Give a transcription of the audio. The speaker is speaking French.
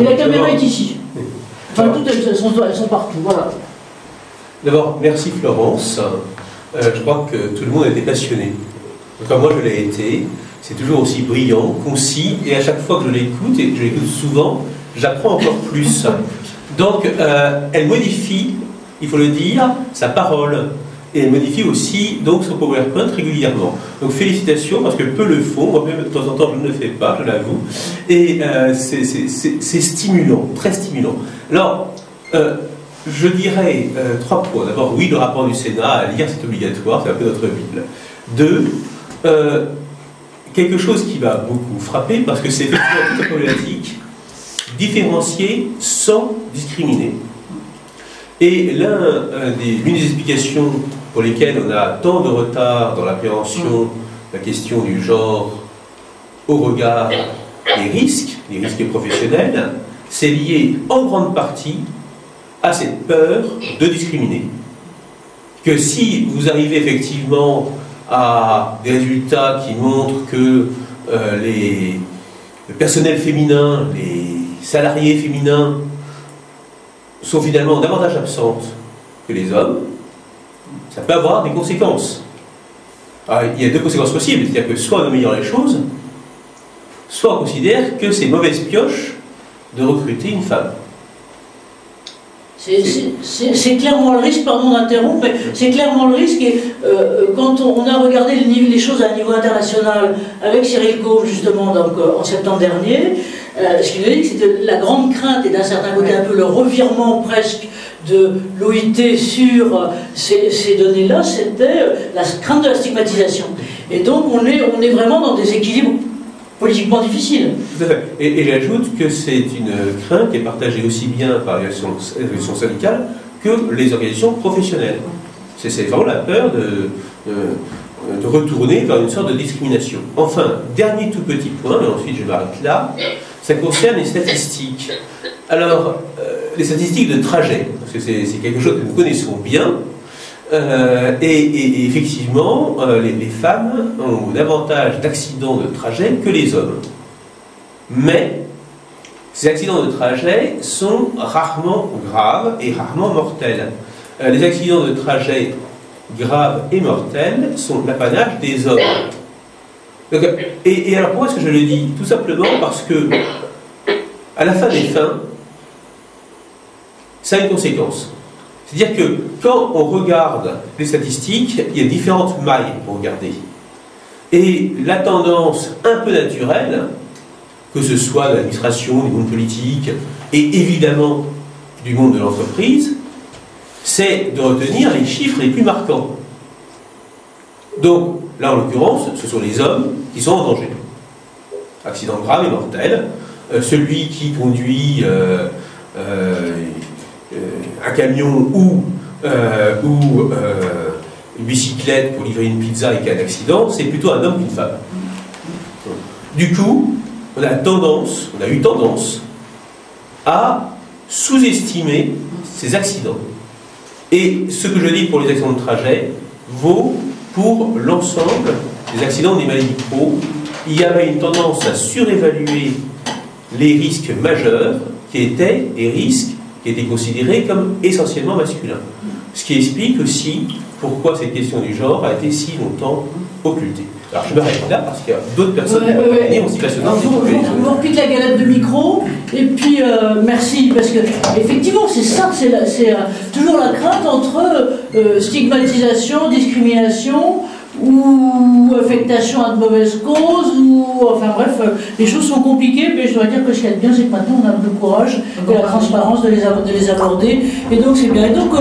Et la caméra est ici. Enfin, toutes elles sont partout, voilà. D'abord, merci Florence. Je crois que tout le monde a été passionné. Comme moi je l'ai été, c'est toujours aussi brillant, concis, et à chaque fois que je l'écoute, et je l'écoute souvent, j'apprends encore plus. Donc, elle modifie, il faut le dire, sa parole. Et elle modifie aussi donc son PowerPoint régulièrement. Donc félicitations, parce que peu le font, moi-même de temps en temps je ne le fais pas, je l'avoue. Et c'est stimulant, très stimulant. Alors, je dirais 3 points. D'abord, oui, le rapport du Sénat à lire, c'est obligatoire, c'est un peu notre Bible. 2, quelque chose qui m'a beaucoup frappé, parce que c'est effectivement toute la problématique, différencier sans discriminer. Et l'une des explications pour lesquelles on a tant de retard dans l'appréhension de la question du genre au regard des risques professionnels, c'est lié en grande partie à cette peur de discriminer. Que si vous arrivez effectivement à des résultats qui montrent que le personnel féminin, les salariés féminins sont finalement davantage absentes que les hommes, ça peut avoir des conséquences. Alors, il y a 2 conséquences possibles, c'est-à-dire que soit on améliore les choses, soit on considère que c'est mauvaise pioche de recruter une femme. C'est clairement le risque, pardon d'interrompre, mais c'est clairement le risque. Et quand on a regardé les choses à un niveau international avec Cyril Gaume, justement, donc, en septembre dernier, ce qu'il a dit, c'était la grande crainte, et d'un certain côté un peu le revirement presque de l'OIT sur ces données-là, c'était la crainte de la stigmatisation. Et donc on est vraiment dans des équilibres politiquement difficiles. Tout à fait. Et j'ajoute que c'est une crainte qui est partagée aussi bien par les organisations syndicales que les organisations professionnelles. C'est vraiment la peur de retourner vers une sorte de discrimination. Enfin, dernier tout petit point, et ensuite je m'arrête là, ça concerne les statistiques. Alors, les statistiques de trajet, parce que c'est quelque chose que nous connaissons bien, et effectivement, les femmes ont davantage d'accidents de trajet que les hommes. Mais, ces accidents de trajet sont rarement graves et rarement mortels. Les accidents de trajet graves et mortels sont l'apanage des hommes. Donc, et alors pourquoi est-ce que je le dis? Tout simplement parce que, à la fin des fins, ça a une conséquence. C'est-à-dire que quand on regarde les statistiques, il y a différentes mailles pour regarder. Et la tendance un peu naturelle, que ce soit de l'administration, du monde politique, et évidemment du monde de l'entreprise, c'est de retenir les chiffres les plus marquants. Donc, là en l'occurrence, ce sont les hommes qui sont en danger. Accident grave et mortel. Celui qui conduit un camion ou une bicyclette pour livrer une pizza et qui a un accident, c'est plutôt un homme qu'une femme. Du coup, on a eu tendance à sous-estimer ces accidents. Et ce que je dis pour les accidents de trajet vaut pour l'ensemble des accidents des maladies pro. Il y avait une tendance à surévaluer les risques majeurs qui étaient des risques qui étaient considérés comme essentiellement masculins. Ce qui explique aussi pourquoi cette question du genre a été si longtemps occultée. Alors je m'arrête là parce qu'il y a d'autres personnes qui vont venir aussi passionnantes. On vous repique la galette de micro et puis merci parce que effectivement c'est ça, c'est toujours la crainte entre stigmatisation, discrimination ou affectation à de mauvaises causes, ou enfin bref, les choses sont compliquées, mais je dois dire que ce qu'il y a de bien, c'est que maintenant on a le courage et la transparence de les aborder, et donc c'est bien. Et donc,